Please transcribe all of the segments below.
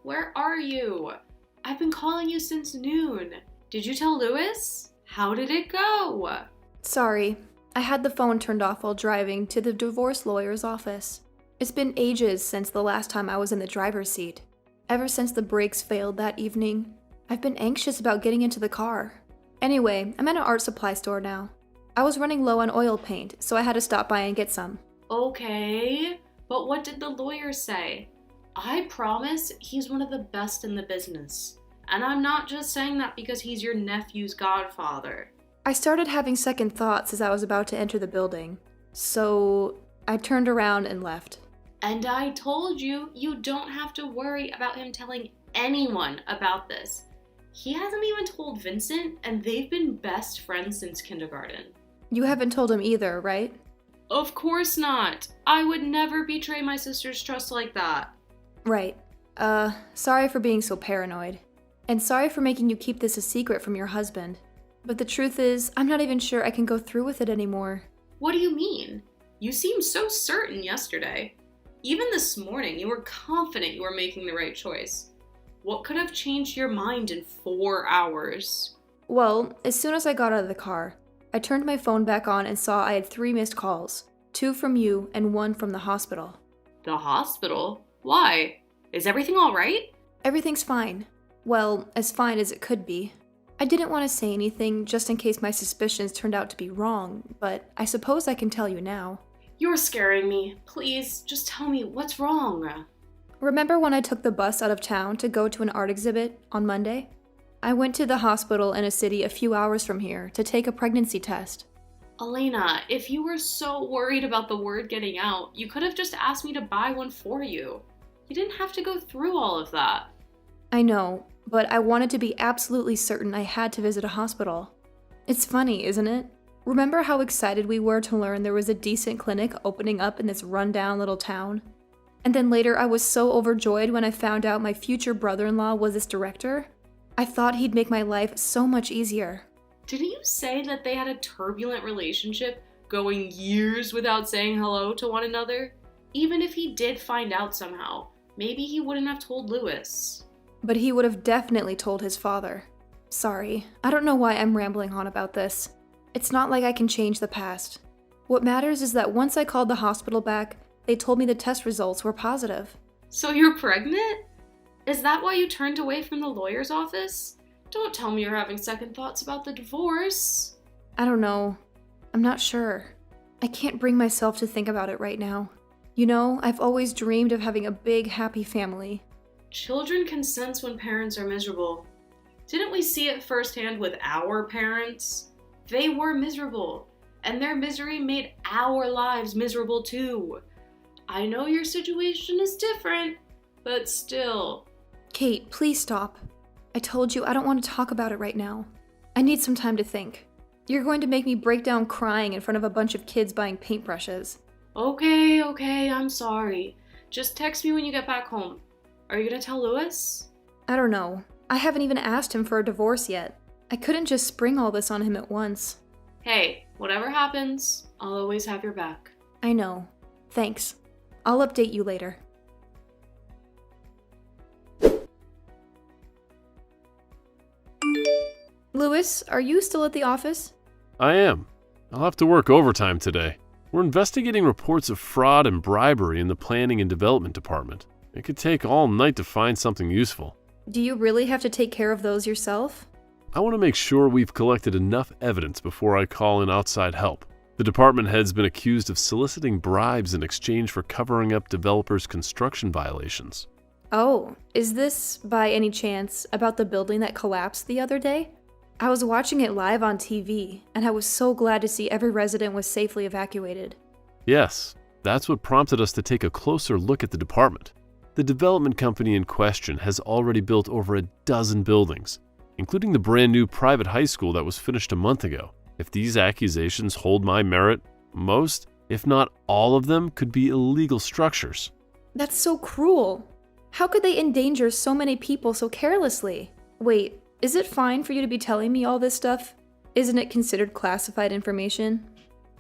where are you? I've been calling you since noon. Did you tell Louis? How did it go? Sorry, I had the phone turned off while driving to the divorce lawyer's office. It's been ages since the last time I was in the driver's seat. Ever since the brakes failed that evening, I've been anxious about getting into the car. Anyway, I'm at an art supply store now. I was running low on oil paint, so I had to stop by and get some. Okay, but what did the lawyer say? I promise he's one of the best in the business. And I'm not just saying that because he's your nephew's godfather. I started having second thoughts as I was about to enter the building, so I turned around and left. And I told you, you don't have to worry about him telling anyone about this. He hasn't even told Vincent, and they've been best friends since kindergarten. You haven't told him either, right? Of course not. I would never betray my sister's trust like that. Right. Sorry for being so paranoid. And sorry for making you keep this a secret from your husband. But the truth is, I'm not even sure I can go through with it anymore. What do you mean? You seemed so certain yesterday. Even this morning, you were confident you were making the right choice. What could have changed your mind in 4 hours? Well, as soon as I got out of the car, I turned my phone back on and saw I had 3 missed calls. 2 from you and 1 from the hospital. The hospital? Why? Is everything all right? Everything's fine. Well, as fine as it could be. I didn't want to say anything just in case my suspicions turned out to be wrong, but I suppose I can tell you now. You're scaring me. Please, just tell me what's wrong. Remember when I took the bus out of town to go to an art exhibit on Monday? I went to the hospital in a city a few hours from here to take a pregnancy test. Elena, if you were so worried about the word getting out, you could have just asked me to buy one for you. You didn't have to go through all of that. I know, but I wanted to be absolutely certain I had to visit a hospital. It's funny, isn't it? Remember how excited we were to learn there was a decent clinic opening up in this rundown little town? And then later I was so overjoyed when I found out my future brother-in-law was this director. I thought he'd make my life so much easier. Didn't you say that they had a turbulent relationship, going years without saying hello to one another? Even if he did find out somehow, maybe he wouldn't have told Louis. But he would have definitely told his father. Sorry, I don't know why I'm rambling on about this. It's not like I can change the past. What matters is that once I called the hospital back, they told me the test results were positive. So you're pregnant? Is that why you turned away from the lawyer's office? Don't tell me you're having second thoughts about the divorce. I don't know. I'm not sure. I can't bring myself to think about it right now. You know, I've always dreamed of having a big, happy family. Children can sense when parents are miserable. Didn't we see it firsthand with our parents? They were miserable, and their misery made our lives miserable too. I know your situation is different, but still. Kate, please stop. I told you I don't want to talk about it right now. I need some time to think. You're going to make me break down crying in front of a bunch of kids buying paintbrushes. Okay, I'm sorry. Just text me when you get back home. Are you gonna tell Louis? I don't know. I haven't even asked him for a divorce yet. I couldn't just spring all this on him at once. Hey, whatever happens, I'll always have your back. I know. Thanks. I'll update you later. Louis, are you still at the office? I am. I'll have to work overtime today. We're investigating reports of fraud and bribery in the planning and development department. It could take all night to find something useful. Do you really have to take care of those yourself? I want to make sure we've collected enough evidence before I call in outside help. The department head's been accused of soliciting bribes in exchange for covering up developers' construction violations. Oh, is this, by any chance, about the building that collapsed the other day? I was watching it live on TV, and I was so glad to see every resident was safely evacuated. Yes, that's what prompted us to take a closer look at the department. The development company in question has already built over a dozen buildings, including the brand new private high school that was finished a month ago. If these accusations hold my merit, most, if not all of them, could be illegal structures. That's so cruel. How could they endanger so many people so carelessly? Wait, is it fine for you to be telling me all this stuff? Isn't it considered classified information?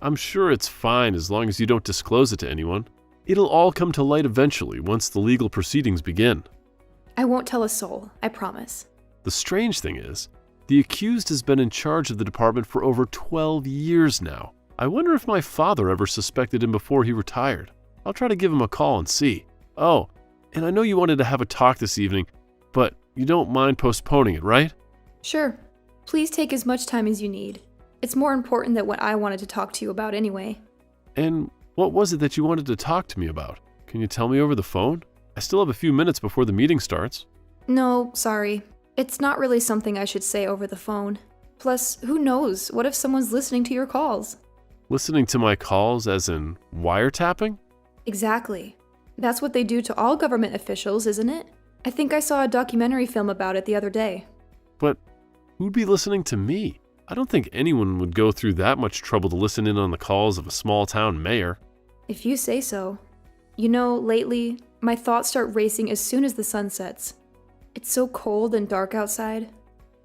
I'm sure it's fine as long as you don't disclose it to anyone. It'll all come to light eventually once the legal proceedings begin. I won't tell a soul, I promise. The strange thing is, the accused has been in charge of the department for over 12 years now. I wonder if my father ever suspected him before he retired. I'll try to give him a call and see. Oh, and I know you wanted to have a talk this evening, but you don't mind postponing it, right? Sure. Please take as much time as you need. It's more important than what I wanted to talk to you about anyway. And what was it that you wanted to talk to me about? Can you tell me over the phone? I still have a few minutes before the meeting starts. No, sorry. It's not really something I should say over the phone. Plus, who knows? What if someone's listening to your calls? Listening to my calls as in wiretapping? Exactly. That's what they do to all government officials, isn't it? I think I saw a documentary film about it the other day. But who'd be listening to me? I don't think anyone would go through that much trouble to listen in on the calls of a small-town mayor. If you say so. You know, lately, my thoughts start racing as soon as the sun sets. It's so cold and dark outside.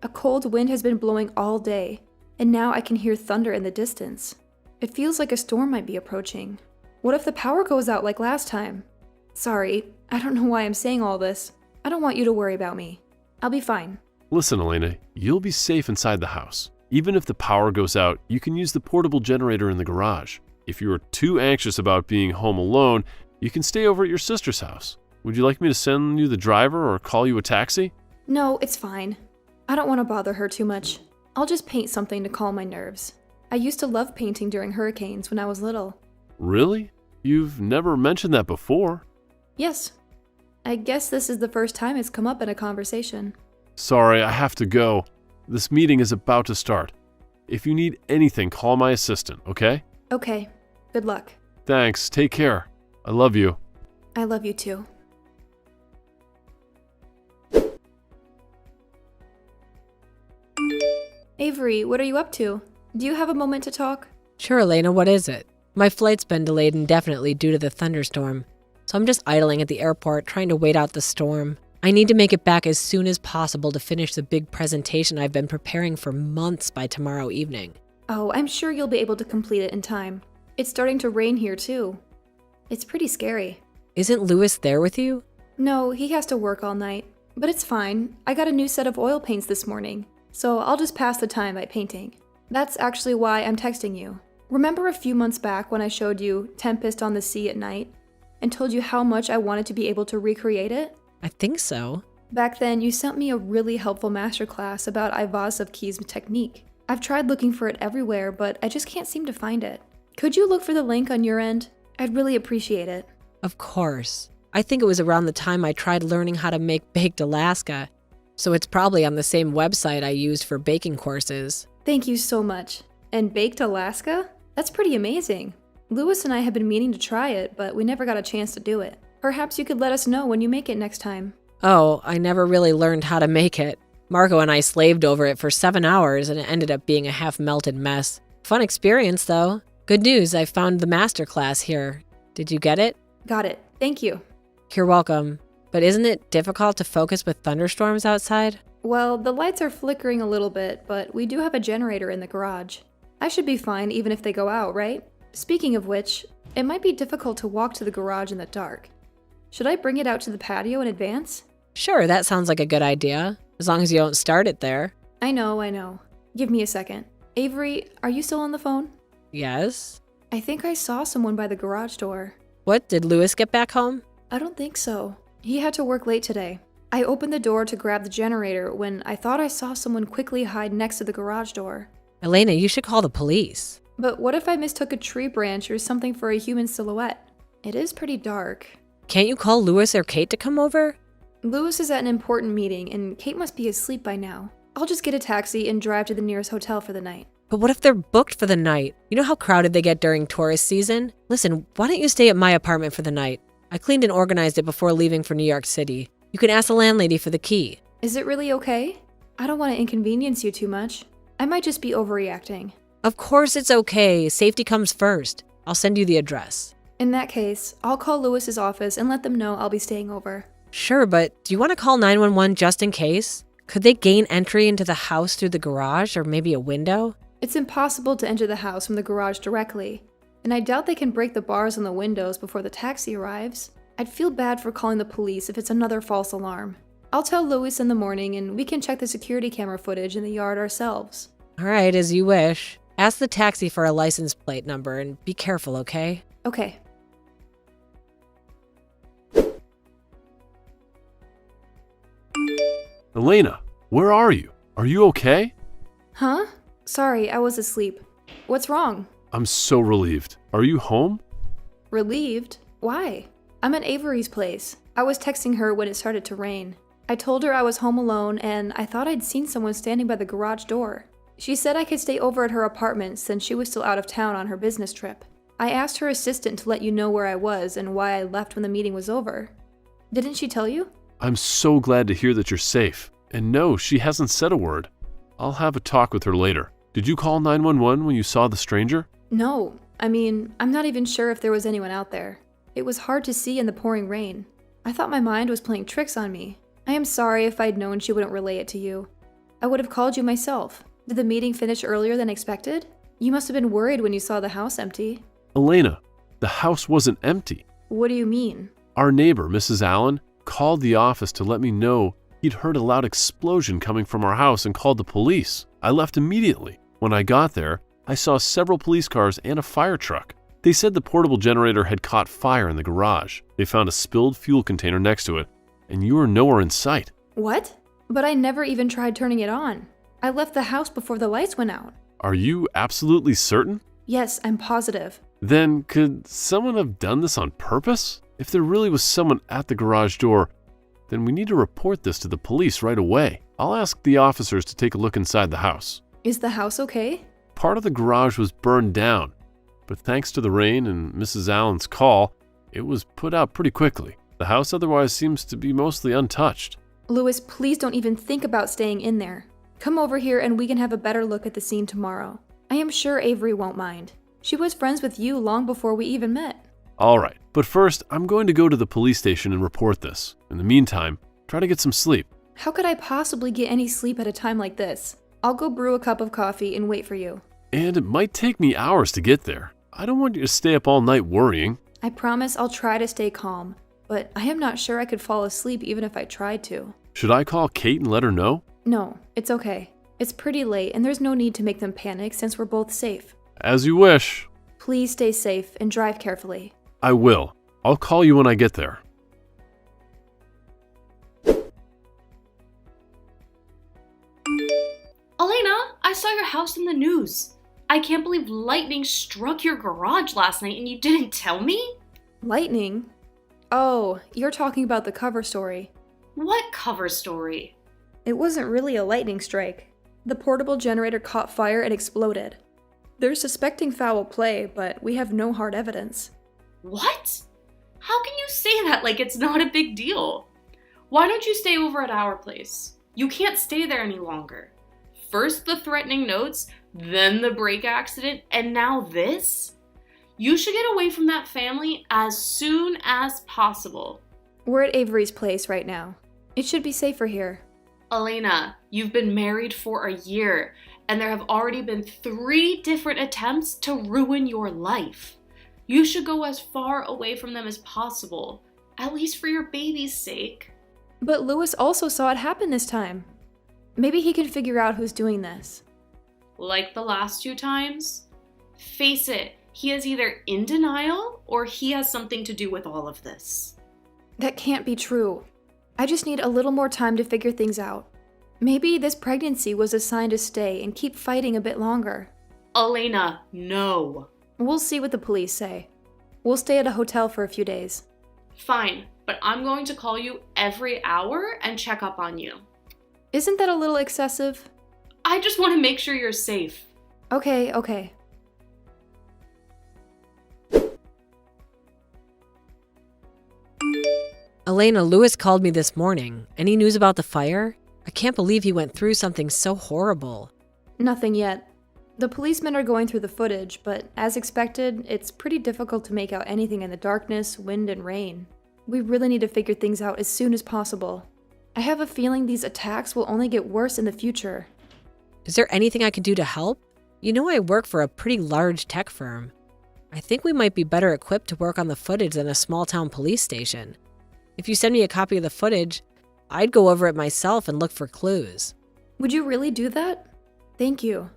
A cold wind has been blowing all day, and now I can hear thunder in the distance. It feels like a storm might be approaching. What if the power goes out like last time? Sorry, I don't know why I'm saying all this. I don't want you to worry about me. I'll be fine. Listen, Elena, you'll be safe inside the house. Even if the power goes out, you can use the portable generator in the garage. If you are too anxious about being home alone, you can stay over at your sister's house. Would you like me to send you the driver or call you a taxi? No, it's fine. I don't want to bother her too much. I'll just paint something to calm my nerves. I used to love painting during hurricanes when I was little. Really? You've never mentioned that before. Yes. I guess this is the first time it's come up in a conversation. Sorry, I have to go. This meeting is about to start. If you need anything, call my assistant, okay? Okay. Good luck. Thanks. Take care. I love you. I love you too. Avery, what are you up to? Do you have a moment to talk? Sure, Elena, what is it? My flight's been delayed indefinitely due to the thunderstorm, so I'm just idling at the airport trying to wait out the storm. I need to make it back as soon as possible to finish the big presentation I've been preparing for months by tomorrow evening. Oh, I'm sure you'll be able to complete it in time. It's starting to rain here too. It's pretty scary. Isn't Lewis there with you? No, he has to work all night. But it's fine. I got a new set of oil paints this morning, so I'll just pass the time by painting. That's actually why I'm texting you. Remember a few months back when I showed you Tempest on the Sea at Night and told you how much I wanted to be able to recreate it? I think so. Back then, you sent me a really helpful masterclass about Ivazovsky's technique. I've tried looking for it everywhere, but I just can't seem to find it. Could you look for the link on your end? I'd really appreciate it. Of course. I think it was around the time I tried learning how to make baked Alaska, so it's probably on the same website I used for baking courses. Thank you so much. And baked Alaska? That's pretty amazing. Lewis and I have been meaning to try it, but we never got a chance to do it. Perhaps you could let us know when you make it next time. Oh, I never really learned how to make it. Marco and I slaved over it for 7 hours and it ended up being a half-melted mess. Fun experience, though. Good news, I found the masterclass here. Did you get it? Got it. Thank you. You're welcome. But isn't it difficult to focus with thunderstorms outside? Well, the lights are flickering a little bit, but we do have a generator in the garage. I should be fine even if they go out, right? Speaking of which, it might be difficult to walk to the garage in the dark. Should I bring it out to the patio in advance? Sure, that sounds like a good idea, as long as you don't start it there. I know. Give me a second. Avery, are you still on the phone? Yes? I think I saw someone by the garage door. What, did Lewis get back home? I don't think so. He had to work late today. I opened the door to grab the generator when I thought I saw someone quickly hide next to the garage door. Elena, you should call the police. But what if I mistook a tree branch or something for a human silhouette? It is pretty dark. Can't you call Lewis or Kate to come over? Lewis is at an important meeting, and Kate must be asleep by now. I'll just get a taxi and drive to the nearest hotel for the night. But what if they're booked for the night? You know how crowded they get during tourist season? Listen, why don't you stay at my apartment for the night? I cleaned and organized it before leaving for New York City. You can ask the landlady for the key. Is it really okay? I don't want to inconvenience you too much. I might just be overreacting. Of course it's okay. Safety comes first. I'll send you the address. In that case, I'll call Lewis's office and let them know I'll be staying over. Sure, but do you want to call 911 just in case? Could they gain entry into the house through the garage or maybe a window? It's impossible to enter the house from the garage directly, and I doubt they can break the bars on the windows before the taxi arrives. I'd feel bad for calling the police if it's another false alarm. I'll tell Louis in the morning and we can check the security camera footage in the yard ourselves. All right, as you wish. Ask the taxi for a license plate number and be careful, okay? Okay. Elena, where are you? Are you okay? Huh? Sorry, I was asleep. What's wrong? I'm so relieved. Are you home? Relieved? Why? I'm at Avery's place. I was texting her when it started to rain. I told her I was home alone and I thought I'd seen someone standing by the garage door. She said I could stay over at her apartment since she was still out of town on her business trip. I asked her assistant to let you know where I was and why I left when the meeting was over. Didn't she tell you? I'm so glad to hear that you're safe. And no, she hasn't said a word. I'll have a talk with her later. Did you call 911 when you saw the stranger? No. I'm not even sure if there was anyone out there. It was hard to see in the pouring rain. I thought my mind was playing tricks on me. I am sorry if I'd known she wouldn't relay it to you. I would have called you myself. Did the meeting finish earlier than expected? You must have been worried when you saw the house empty. Elena, the house wasn't empty. What do you mean? Our neighbor, Mrs. Allen, called the office to let me know he'd heard a loud explosion coming from our house and called the police. I left immediately. When I got there, I saw several police cars and a fire truck. They said the portable generator had caught fire in the garage. They found a spilled fuel container next to it, and you were nowhere in sight. What? But I never even tried turning it on. I left the house before the lights went out. Are you absolutely certain? Yes, I'm positive. Then could someone have done this on purpose? If there really was someone at the garage door, then we need to report this to the police right away. I'll ask the officers to take a look inside the house. Is the house okay? Part of the garage was burned down, but thanks to the rain and Mrs. Allen's call, it was put out pretty quickly. The house otherwise seems to be mostly untouched. Louis, please don't even think about staying in there. Come over here and we can have a better look at the scene tomorrow. I am sure Avery won't mind. She was friends with you long before we even met. All right, but first, I'm going to go to the police station and report this. In the meantime, try to get some sleep. How could I possibly get any sleep at a time like this? I'll go brew a cup of coffee and wait for you. And it might take me hours to get there. I don't want you to stay up all night worrying. I promise I'll try to stay calm, but I am not sure I could fall asleep even if I tried to. Should I call Kate and let her know? No, it's okay. It's pretty late and there's no need to make them panic since we're both safe. As you wish. Please stay safe and drive carefully. I will. I'll call you when I get there. Elena, I saw your house in the news. I can't believe lightning struck your garage last night and you didn't tell me? Lightning? Oh, you're talking about the cover story. What cover story? It wasn't really a lightning strike. The portable generator caught fire and exploded. They're suspecting foul play, but we have no hard evidence. What? How can you say that like it's not a big deal? Why don't you stay over at our place? You can't stay there any longer. First the threatening notes, then the brake accident, and now this? You should get away from that family as soon as possible. We're at Avery's place right now. It should be safer here. Elena, you've been married for a year, and there have already been 3 different attempts to ruin your life. You should go as far away from them as possible, at least for your baby's sake. But Louis also saw it happen this time. Maybe he can figure out who's doing this. Like the last 2 times? Face it, he is either in denial or he has something to do with all of this. That can't be true. I just need a little more time to figure things out. Maybe this pregnancy was a sign to stay and keep fighting a bit longer. Elena, no. We'll see what the police say. We'll stay at a hotel for a few days. Fine, but I'm going to call you every hour and check up on you. Isn't that a little excessive? I just want to make sure you're safe. Okay. Elena, Louis called me this morning. Any news about the fire? I can't believe he went through something so horrible. Nothing yet. The policemen are going through the footage, but as expected, it's pretty difficult to make out anything in the darkness, wind, and rain. We really need to figure things out as soon as possible. I have a feeling these attacks will only get worse in the future. Is there anything I could do to help? You know I work for a pretty large tech firm. I think we might be better equipped to work on the footage than a small-town police station. If you send me a copy of the footage, I'd go over it myself and look for clues. Would you really do that? Thank you.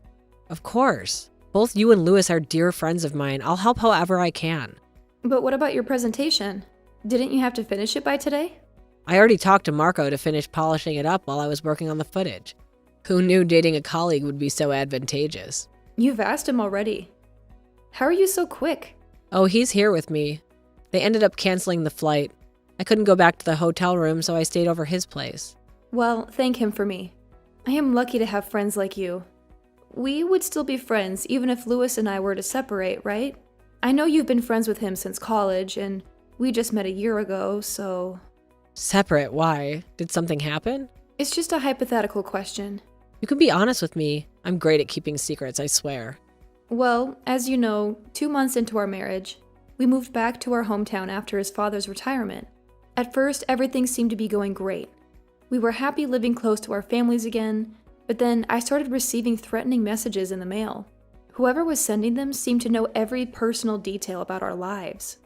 Of course. Both you and Lewis are dear friends of mine. I'll help however I can. But what about your presentation? Didn't you have to finish it by today? I already talked to Marco to finish polishing it up while I was working on the footage. Who knew dating a colleague would be so advantageous? You've asked him already. How are you so quick? Oh, he's here with me. They ended up canceling the flight. I couldn't go back to the hotel room, so I stayed over his place. Well, thank him for me. I am lucky to have friends like you. We would still be friends even if Lewis and I were to separate, right? I know you've been friends with him since college, and we just met a year ago, so... Separate? Why? Did something happen? It's just a hypothetical question. You can be honest with me. I'm great at keeping secrets, I swear. Well, as you know, 2 months into our marriage, we moved back to our hometown after his father's retirement. At first, everything seemed to be going great. We were happy living close to our families again, but then I started receiving threatening messages in the mail. Whoever was sending them seemed to know every personal detail about our lives.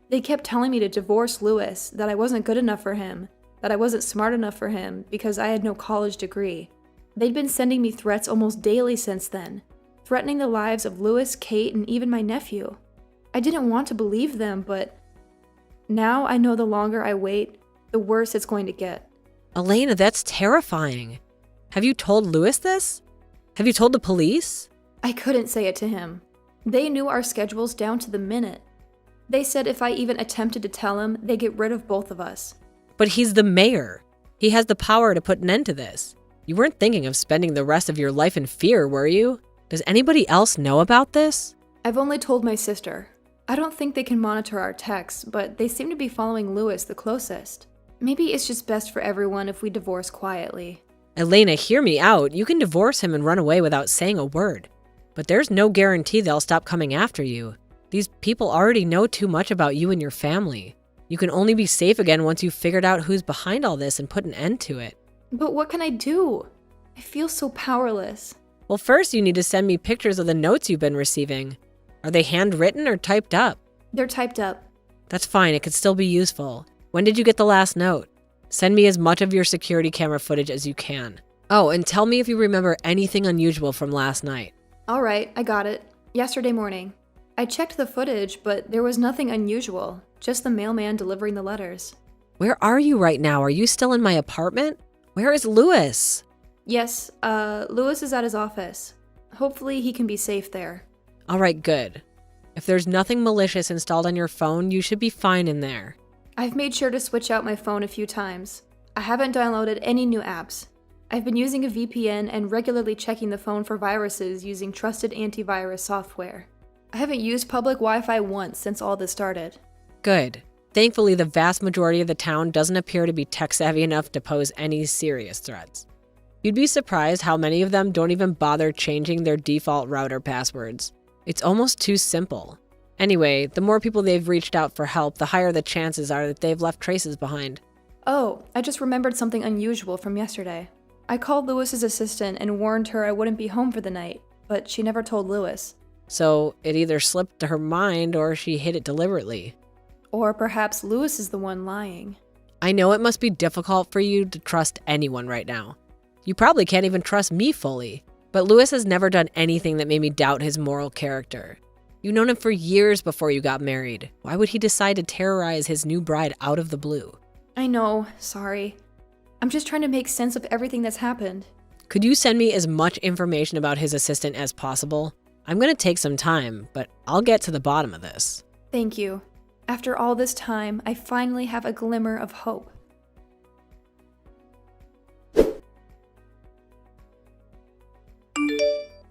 They kept telling me to divorce Lewis, that I wasn't good enough for him, that I wasn't smart enough for him because I had no college degree. They'd been sending me threats almost daily since then, threatening the lives of Lewis, Kate, and even my nephew. I didn't want to believe them, but now I know the longer I wait, the worse it's going to get. Elena, that's terrifying. Have you told Lewis this? Have you told the police? I couldn't say it to him. They knew our schedules down to the minute. They said if I even attempted to tell him, they'd get rid of both of us. But he's the mayor. He has the power to put an end to this. You weren't thinking of spending the rest of your life in fear, were you? Does anybody else know about this? I've only told my sister. I don't think they can monitor our texts, but they seem to be following Lewis the closest. Maybe it's just best for everyone if we divorce quietly. Elena, hear me out. You can divorce him and run away without saying a word. But there's no guarantee they'll stop coming after you. These people already know too much about you and your family. You can only be safe again once you've figured out who's behind all this and put an end to it. But what can I do? I feel so powerless. Well, first you need to send me pictures of the notes you've been receiving. Are they handwritten or typed up? They're typed up. That's fine, it could still be useful. When did you get the last note? Send me as much of your security camera footage as you can. Oh, and tell me if you remember anything unusual from last night. All right, I got it. Yesterday morning. I checked the footage, but there was nothing unusual. Just the mailman delivering the letters. Where are you right now? Are you still in my apartment? Where is Lewis? Yes, Lewis is at his office. Hopefully he can be safe there. All right, good. If there's nothing malicious installed on your phone, you should be fine in there. I've made sure to switch out my phone a few times. I haven't downloaded any new apps. I've been using a VPN and regularly checking the phone for viruses using trusted antivirus software. I haven't used public Wi-Fi once since all this started. Good. Thankfully, the vast majority of the town doesn't appear to be tech-savvy enough to pose any serious threats. You'd be surprised how many of them don't even bother changing their default router passwords. It's almost too simple. Anyway, the more people they've reached out for help, the higher the chances are that they've left traces behind. Oh, I just remembered something unusual from yesterday. I called Lewis's assistant and warned her I wouldn't be home for the night, but she never told Lewis. So it either slipped to her mind or she hid it deliberately. Or perhaps Lewis is the one lying. I know it must be difficult for you to trust anyone right now. You probably can't even trust me fully. But Lewis has never done anything that made me doubt his moral character. You've known him for years before you got married. Why would he decide to terrorize his new bride out of the blue? I know, sorry. I'm just trying to make sense of everything that's happened. Could you send me as much information about his assistant as possible? I'm going to take some time, but I'll get to the bottom of this. Thank you. After all this time, I finally have a glimmer of hope.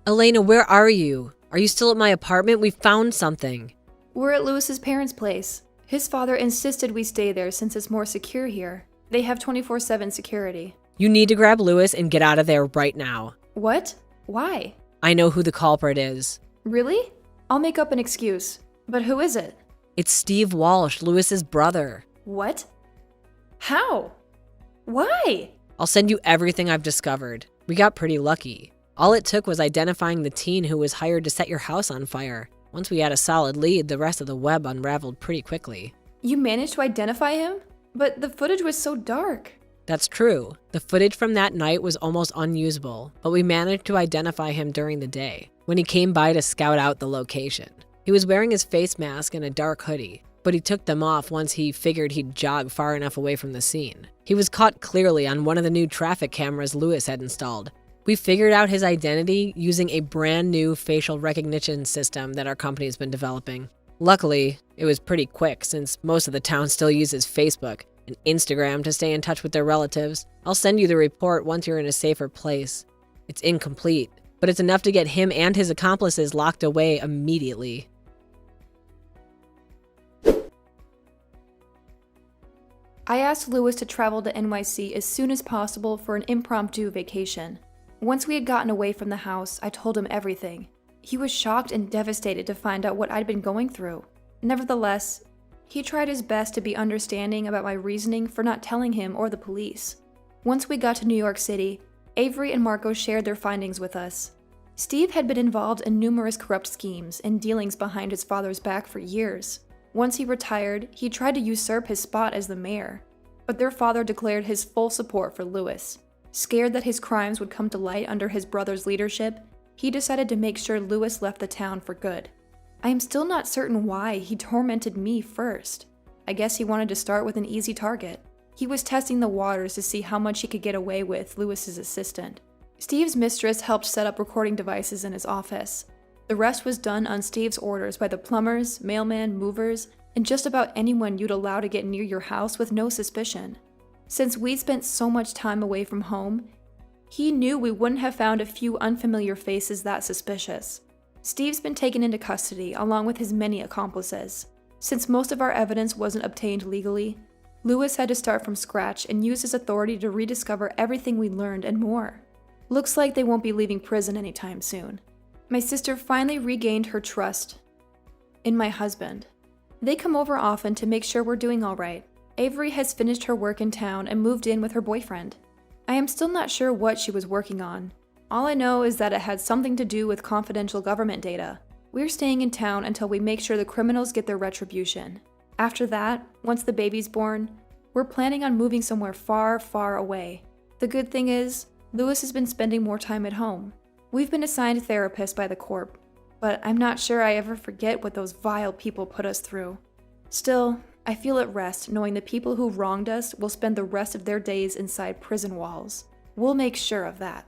Elena, where are you? Are you still at my apartment? We found something. We're at Lewis's parents' place. His father insisted we stay there since it's more secure here. They have 24/7 security. You need to grab Lewis and get out of there right now. What? Why? I know who the culprit is. Really? I'll make up an excuse. But who is it? It's Steve Walsh, Lewis's brother. What? How? Why? I'll send you everything I've discovered. We got pretty lucky. All it took was identifying the teen who was hired to set your house on fire. Once we had a solid lead, the rest of the web unraveled pretty quickly. You managed to identify him? But the footage was so dark. That's true. The footage from that night was almost unusable, but we managed to identify him during the day, when he came by to scout out the location. He was wearing his face mask and a dark hoodie, but he took them off once he figured he'd jog far enough away from the scene. He was caught clearly on one of the new traffic cameras Lewis had installed. We figured out his identity using a brand new facial recognition system that our company has been developing. Luckily, it was pretty quick since most of the town still uses Facebook and Instagram to stay in touch with their relatives. I'll send you the report once you're in a safer place. It's incomplete, but it's enough to get him and his accomplices locked away immediately. I asked Lewis to travel to NYC as soon as possible for an impromptu vacation. Once we had gotten away from the house, I told him everything. He was shocked and devastated to find out what I'd been going through. Nevertheless, he tried his best to be understanding about my reasoning for not telling him or the police. Once we got to New York City, Avery and Marco shared their findings with us. Steve had been involved in numerous corrupt schemes and dealings behind his father's back for years. Once he retired, he tried to usurp his spot as the mayor, but their father declared his full support for Lewis. Scared that his crimes would come to light under his brother's leadership, he decided to make sure Lewis left the town for good. I am still not certain why he tormented me first. I guess he wanted to start with an easy target. He was testing the waters to see how much he could get away with Lewis's assistant. Steve's mistress helped set up recording devices in his office. The rest was done on Steve's orders by the plumbers, mailman, movers, and just about anyone you'd allow to get near your house with no suspicion. Since we'd spent so much time away from home, he knew we wouldn't have found a few unfamiliar faces that suspicious. Steve's been taken into custody along with his many accomplices. Since most of our evidence wasn't obtained legally, Lewis had to start from scratch and use his authority to rediscover everything we learned and more. Looks like they won't be leaving prison anytime soon. My sister finally regained her trust in my husband. They come over often to make sure we're doing all right. Avery has finished her work in town and moved in with her boyfriend. I am still not sure what she was working on. All I know is that it had something to do with confidential government data. We're staying in town until we make sure the criminals get their retribution. After that, once the baby's born, we're planning on moving somewhere far, far away. The good thing is, Lewis has been spending more time at home. We've been assigned therapists by the Corp, but I'm not sure I ever forget what those vile people put us through. Still, I feel at rest knowing the people who wronged us will spend the rest of their days inside prison walls. We'll make sure of that.